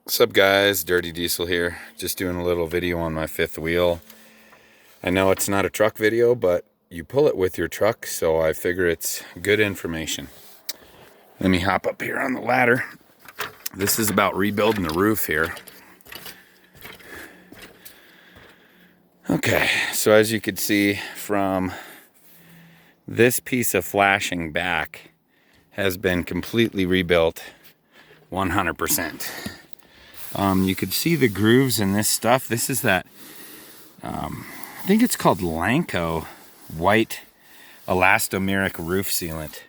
What's up guys, Dirty Diesel here, just doing a little video on my fifth wheel. I know it's not a truck video, but you pull it with your truck, so I figure it's good information. Let me hop up here on the ladder. This is about rebuilding the roof here. Okay, so as you can see from this piece of flashing back has been completely rebuilt 100%. You could see the grooves in this stuff. This is that, I think it's called Lanco white elastomeric roof sealant.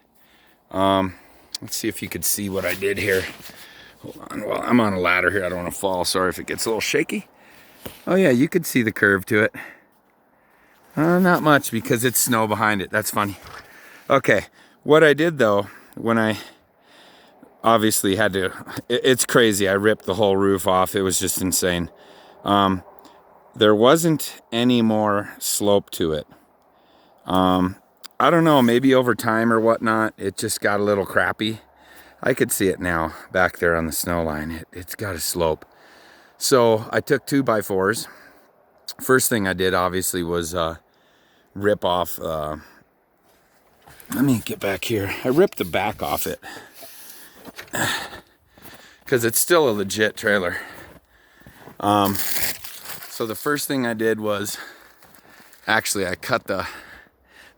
Let's see if you could see what I did here. Hold on, well, I'm on a ladder here. I don't want to fall. Sorry if it gets a little shaky. Oh yeah, you could see the curve to it. Not much because it's snow behind it. That's funny. Okay, what I did though, when I obviously had to, it's crazy. I ripped the whole roof off. It was just insane. There wasn't any more slope to it. I don't know, maybe over time or whatnot, it just got a little crappy. I could see it now back there on the snow line. It's got a slope. So I took 2x4s. First thing I did obviously was rip off, let me get back here. I ripped the back off it because it's still a legit trailer. So the first thing I did was, actually I cut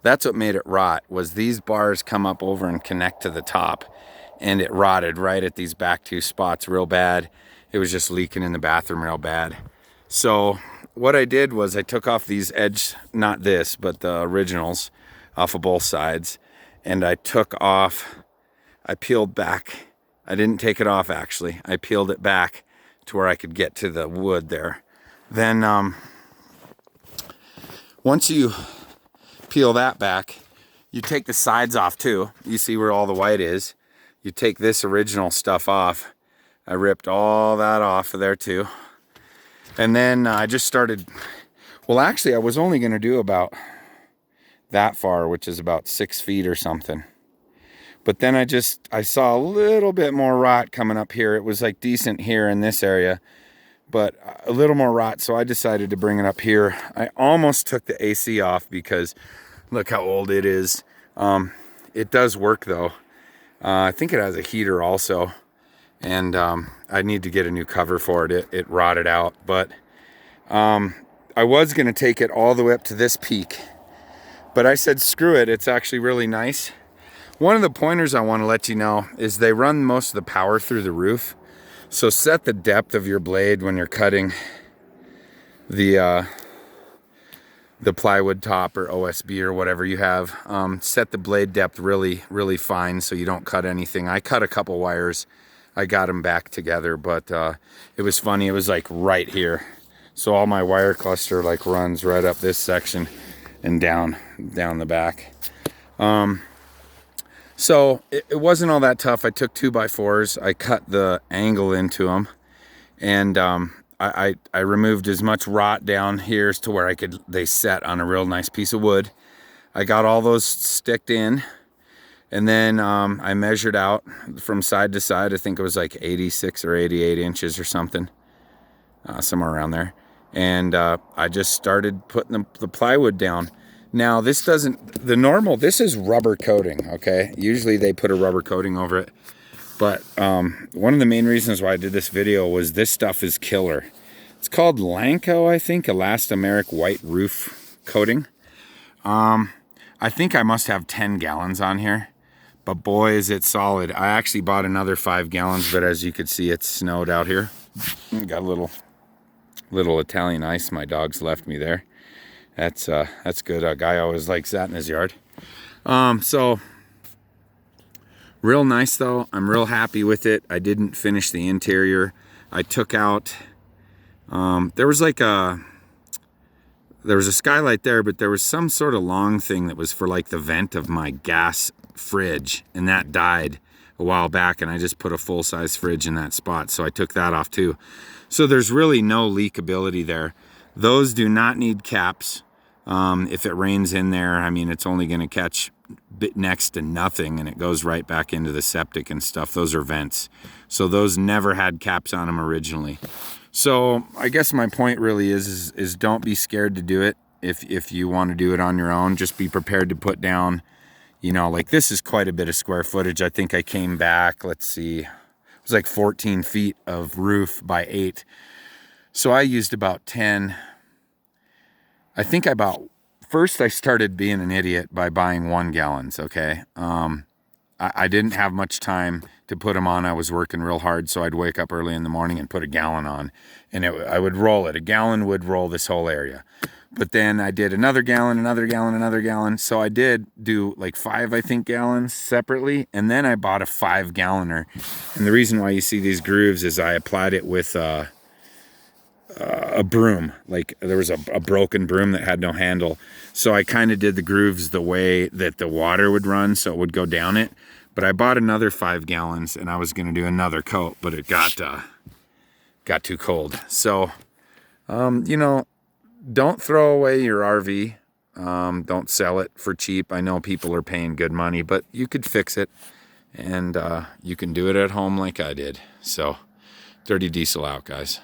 that's what made it rot, was these bars come up over and connect to the top, and it rotted right at these back two spots real bad. It was just leaking in the bathroom real bad. So what I did was I took off these edge, not this, but the originals off of both sides, and I peeled back. I didn't take it off actually. I peeled it back to where I could get to the wood there. Then once you peel that back, you take the sides off too. You see where all the white is. You take this original stuff off. I ripped all that off of there too. And then I just started, well actually I was only gonna do about that far, which is about 6 feet or something. But then I saw a little bit more rot coming up here. It was like decent here in this area, but a little more rot, so I decided to bring it up here. I almost took the AC off because look how old it is. It does work though. I think it has a heater also, and I need to get a new cover for it. It rotted out, but I was gonna take it all the way up to this peak, but I said screw it, it's actually really nice. One of the pointers I want to let you know is they run most of the power through the roof. So set the depth of your blade when you're cutting the plywood top or OSB or whatever you have. Set the blade depth really, really fine so you don't cut anything. I cut a couple wires. I got them back together, but it was funny. It was like right here. So all my wire cluster like runs right up this section and down the back. So it wasn't all that tough. I took 2x4s. I cut the angle into them, and I removed as much rot down here as to where they set on a real nice piece of wood. I got all those sticked in, and then I measured out from side to side. I think it was like 86 or 88 inches or something, somewhere around there. And I just started putting the plywood down. Now this this is rubber coating, okay? Usually they put a rubber coating over it. But one of the main reasons why I did this video was this stuff is killer. It's called Lanco, I think, elastomeric white roof coating. I think I must have 10 gallons on here, but boy is it solid. I actually bought another 5 gallons, but as you can see, it's snowed out here. Got a little Italian ice my dogs left me there. That's good. A guy always likes that in his yard. So real nice though. I'm real happy with it. I didn't finish the interior. I took out, there was a skylight there, but there was some sort of long thing that was for like the vent of my gas fridge, and that died a while back, and I just put a full-size fridge in that spot, so I took that off too. So there's really no leakability there. Those do not need caps. If it rains in there, I mean, it's only going to catch bit next to nothing, and it goes right back into the septic and stuff. Those are vents. So those never had caps on them originally. So I guess my point really is don't be scared to do it. If you want to do it on your own, just be prepared to put down, you know, like this is quite a bit of square footage. I think I came back, let's see, it was like 14 feet of roof by 8. So I used about 10. I think first I started being an idiot by buying 1 gallons, okay? I didn't have much time to put them on. I was working real hard, so I'd wake up early in the morning and put a gallon on, and I would roll it. A gallon would roll this whole area. But then I did another gallon, another gallon, another gallon. So I did do like 5, I think, gallons separately, and then I bought a 5-galloner. And the reason why you see these grooves is I applied it with a broom. Like there was a broken broom that had no handle. So I kind of did the grooves the way that the water would run, so it would go down it. But I bought another 5 gallons, and I was going to do another coat, but it got too cold. So, you know, don't throw away your RV. Don't sell it for cheap. I know people are paying good money, but you could fix it, and you can do it at home like I did. So, Dirty Diesel out, guys.